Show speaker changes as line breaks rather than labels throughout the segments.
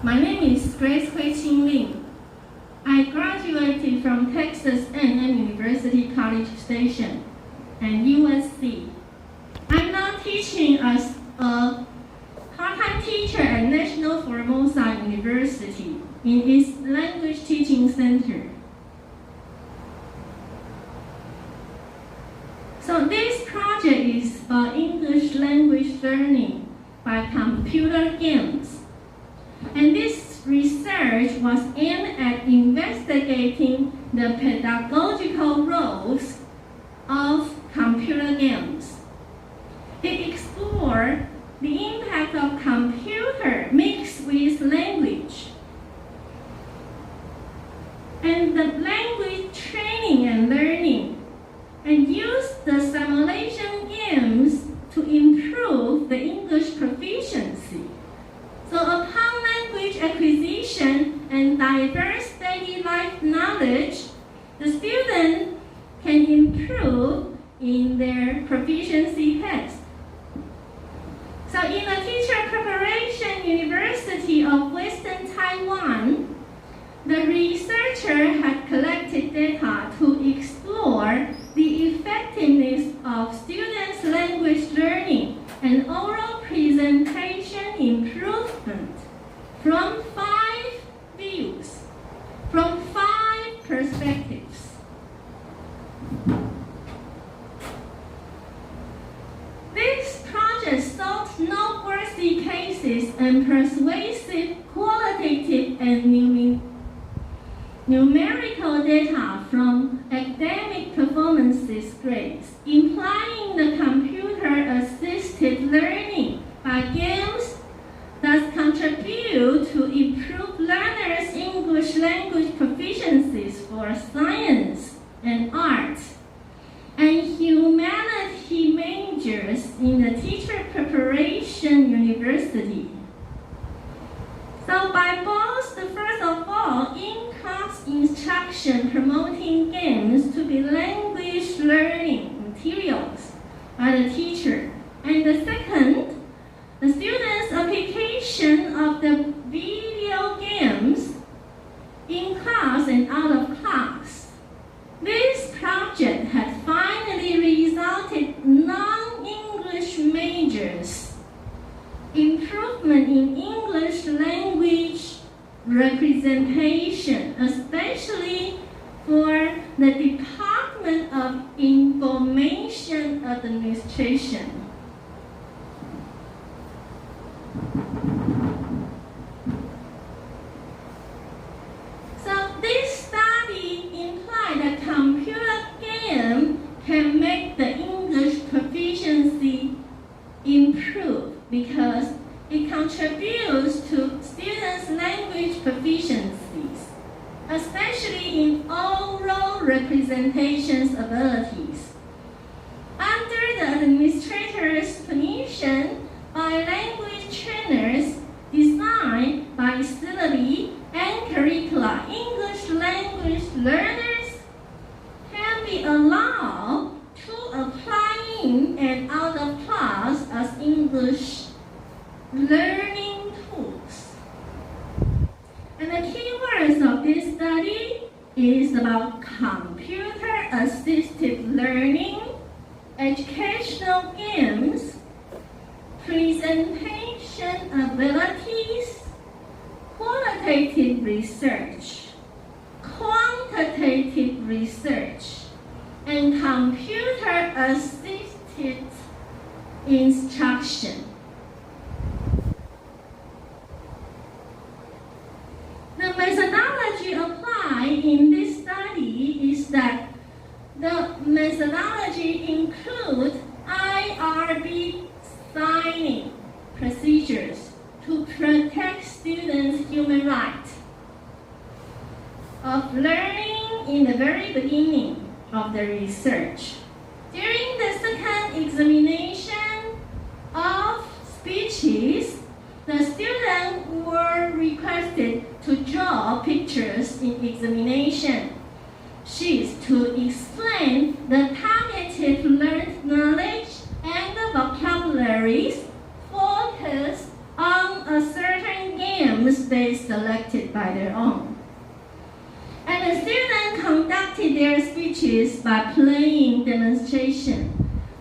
My name is Grace Hui-Qing Lin. I graduated from Texas A&M University College Station and USC. I'm now teaching as a part-time teacher at National Formosa University in its Language Teaching Center. So this project is about English language learning by computer games. And this research was aimed at investigating the pedagogical roles of computer games. It explored the impact of computer mixed with language and the language training and learning, and used the simulation games to improve the English proficiency. So upon language acquisition and diverse daily life knowledge, the student can improve in their proficiency test. So in the Teacher Preparation University of Western Taiwan, the researcher had collected data to explore the effectiveness of students' language learning and oral presentation improvement from 5 views, from 5 perspectives. This project sought noteworthy cases and persuasive qualitative and numerical data from academic performances grades, implying the computer-assisted learning by games that contribute to improve learners' English language proficiencies for science and arts and humanity majors in the Teacher Preparation University. So by both, first of all, in-class instruction promoting games to be language learning materials by the teacher, and the second, the students' application of the video games in class and out of class. This project had finally resulted non-English majors improvement in English language representation, especially for the Department of Information Administration. So this study implied that computer game can make the English proficiency improve because it contributes to students' language proficiencies, especially in oral representations abilities. Under the administrator's permission, by language trainers designed by syllabi and curricula, English language learners can be allowed to apply in and out of class as English learning tools. And the key words of this study is about computer-assisted learning, educational games, presentation abilities, qualitative research, quantitative research, and computer-assisted instruction. The methodology applied in this study is that the methodology includes IRB signing procedures to protect students' human rights of learning in the very beginning of the research. During the second examination of speeches, the students were requested to draw pictures in examination sheets to explain the targeted learned knowledge and the vocabularies focused on a certain games they selected by their own. And the students conducted their speeches by playing demonstration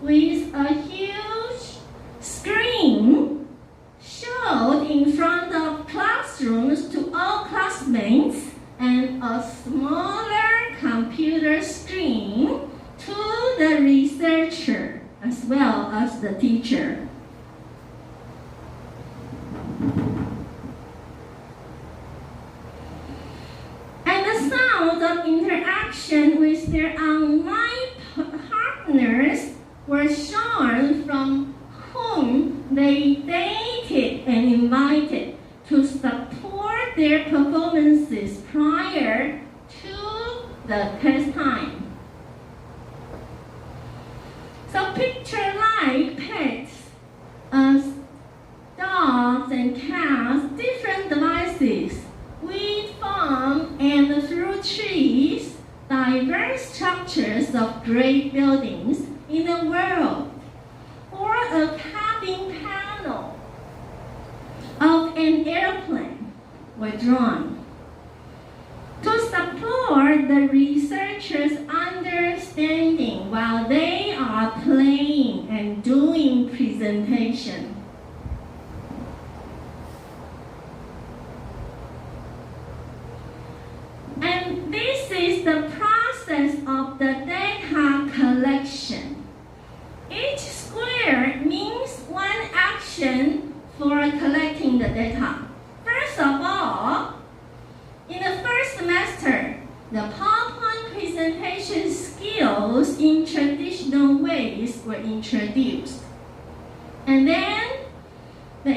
with a huge screen showed in front of classrooms to all classmates and a smaller computer screen to the researcher as well as the teacher. And the sound of interaction with their online partners were shown from whom they dated and invited to support their performances prior to the test time. So picture like pets, dogs and cats, different devices, weed farm and fruit trees, diverse structures of great buildings in the world, or a cabin panel of an airplane were drawn to support the researchers' understanding while they are playing and doing presentation. And this is the process of the data collection. Each square means one action for collecting the data. First of all, in the first semester, the PowerPoint presentation skills in traditional ways were introduced. And then the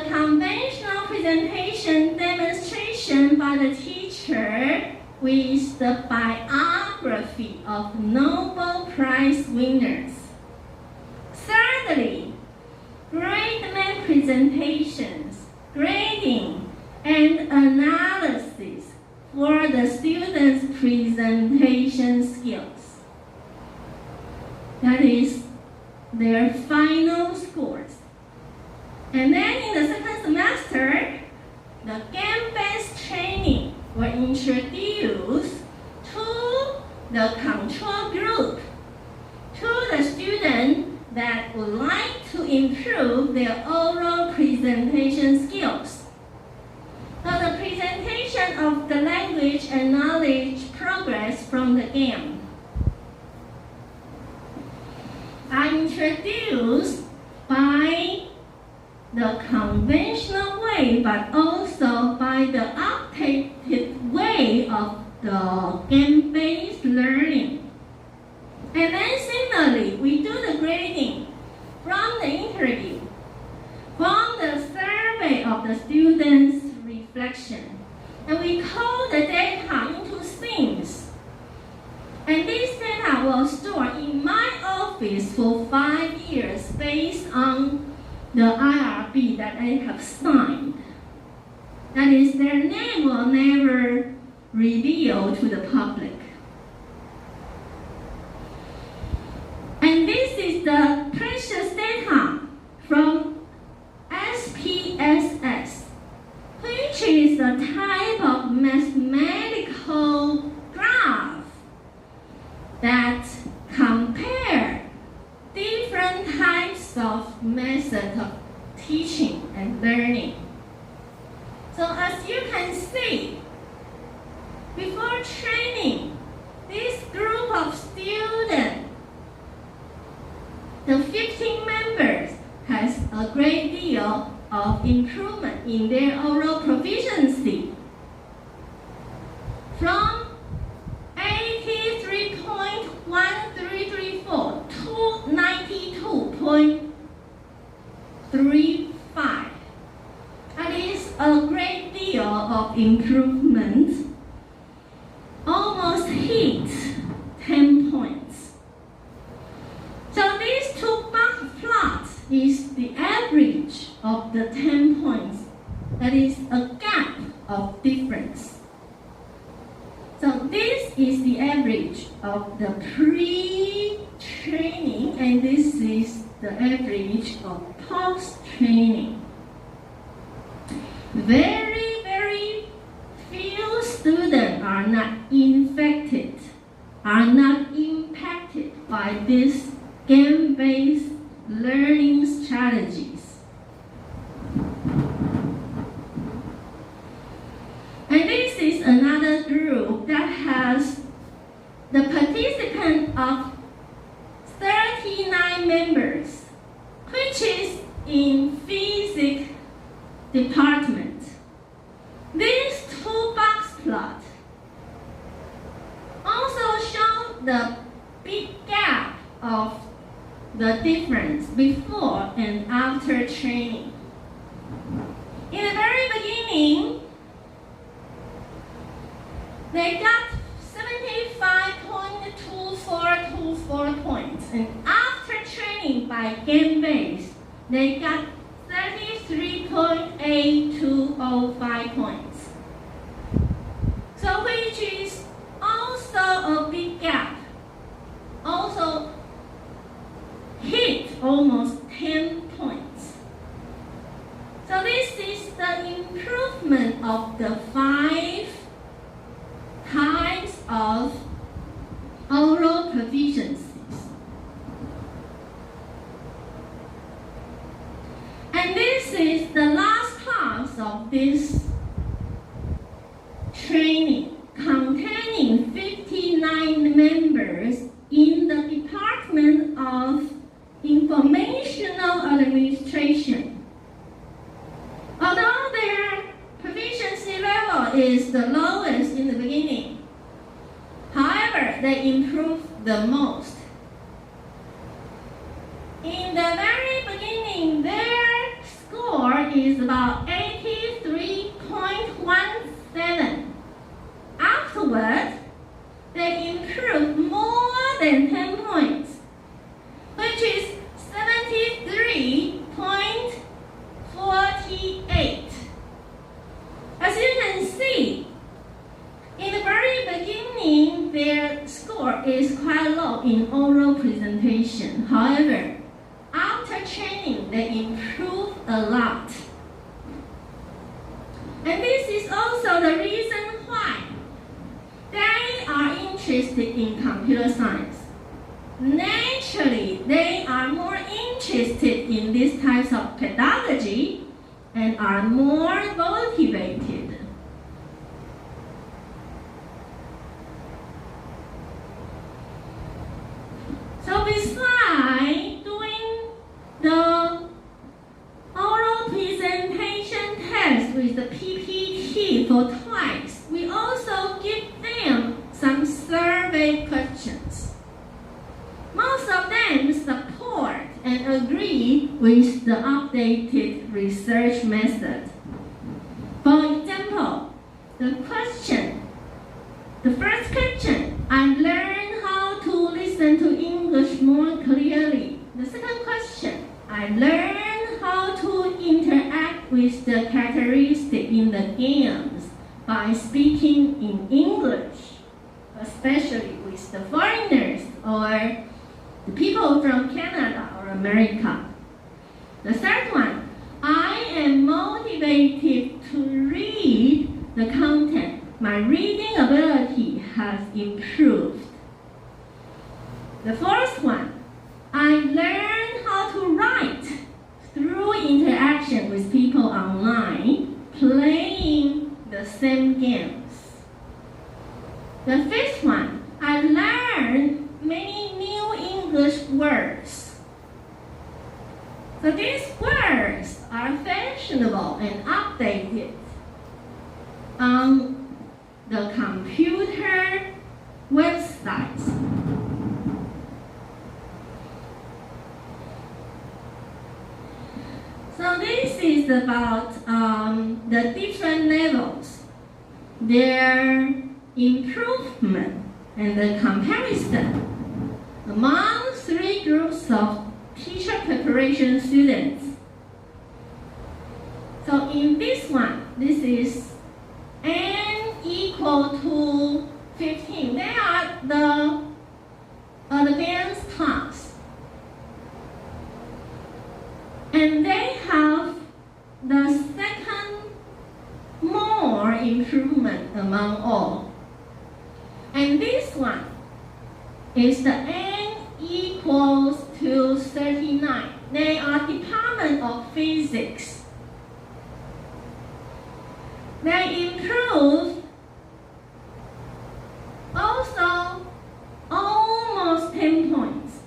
conventional presentation demonstration by the teacher with the biography of Nobel Prize winners. Thirdly, grade presentations, grading, and analysis for the students' presentation skills. That is their final scores. And then in the second semester, the game-based training were introduced to the control group, to the students that would like to improve their oral presentation skills. So the presentation of the language and knowledge progress from the game are introduced by the conventional way, but also by the updated way of the game-based learning. And then similarly, we do the grading from the interview, from the survey of the students' reflection. And we code the data into themes. And this data was stored in my office for 5 years based on the IRB that I have signed. That is, their name will never reveal to the public. And this is the precious data from SPSS, which is a type of mathematical graph that compare different types of methods of teaching and learning. So as you can see, before training, this group of students, the 15 members, has a great deal of improvement in their oral proficiency. From 83.1334 to 92.35. That is a great deal of improvement. Almost hit 10 points. So these two box plots is the average of the 10 points. That is a gap of difference. So this is the average of the pre-training, and this is the average of post-training. Very, very few students are not infected, are not impacted by these game-based learning strategies. And this is another group that has the participant of 39 members, which is in physics department. These two box plots also show the big gap of the difference before and after training. In the very beginning, they got 75.2424 points, and after training by game-based, they got 33.8205 points. So which is also a big gap. Also hit almost 10 points. So this is the improvement of the 5 types of oral proficiencies. And this is the last class of this training, containing 59 members in the Department of Informational Administration. Although their proficiency level is the lowest in the beginning, however, they improved the most. In the very beginning, their score is about 83.17. Afterwards, they improved more than 10 points, which is 73.48. As you can see, in the very beginning, their score is quite low in oral presentation. However, after training, they improve a lot. And this is also the reason why they are interested in computer science. Naturally, they are more interested in these types of pedagogy and are more motivated. So besides doing the oral presentation test with the PPT for twice, we also give them some survey questions. Most of them support and agree with the updated research method. For example, the first question, I learned how to listen to English more clearly. The second question, I learned how to interact with the characteristics in the games by speaking in English, especially with the foreigners or the people from Canada or America. The third one, I am motivated to read the content. My reading ability has improved. The fourth one, I learned how to write through interaction with people online, playing the same games. The fifth one, I learned many new English words. So these words are fashionable and updated on the computer websites. So this is about the different levels, their improvement and the comparison among 3 groups of teacher preparation students. So in this one, this is n equal to 15. They are the advanced class. And they have the second improvement among all. And this one is the n equals to 39. They are Department of Physics. They improved also almost 10 points.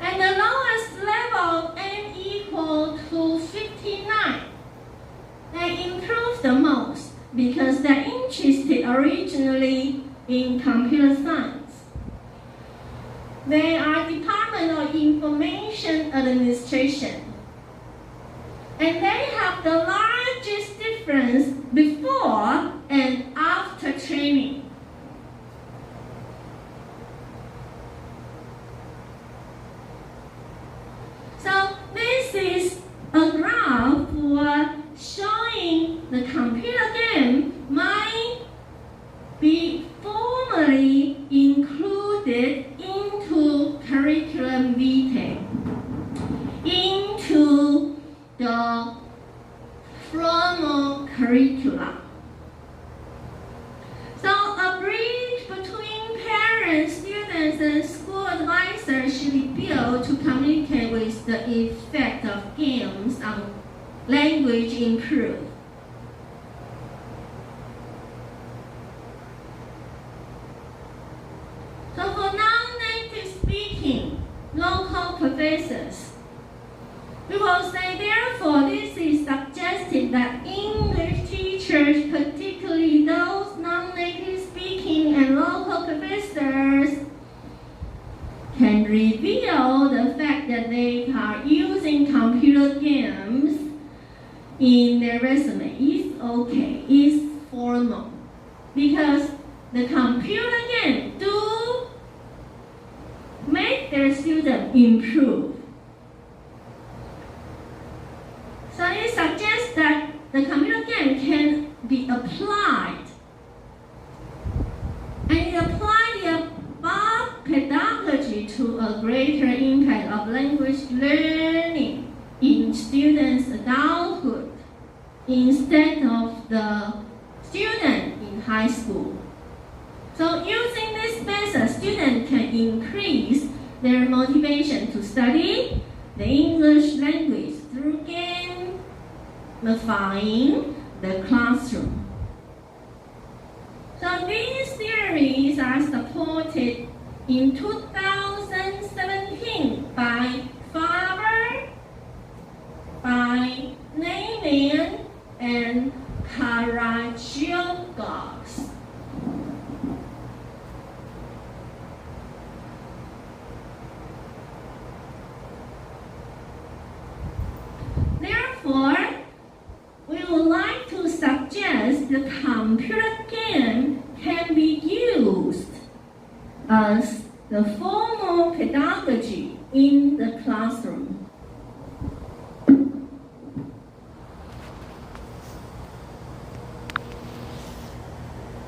And the lowest level, n equal to 59, they improved the most because they're interested originally in computer science. They are Department of Information Administration. And they have the largest difference before and after training. So this is a graph for showing the computer game might be formally included into curriculum vitae, into the formal curricula. So a bridge between parents, students, and school advisors should be built to communicate with the effect of games on language improvement. So for non-native speaking local professors, we will say, therefore, this is suggested that English teachers, particularly those non-native speaking and local professors, can reveal the fact that they are using computer games in their resume. It's okay, it's formal. Because the computer game do make their students improve. So it suggests that the computer game can be applied. And it applies the above pedagogy to a greater impact of language learning in students' adulthood instead of the student in high school. So using this method, students can increase their motivation to study the English language through gamifying the classroom. So these theories are supported in 2017 by Faber, by Neyman, and Karagiogos. Therefore, we would like to suggest the computer game can be used as the formal pedagogy in the classroom.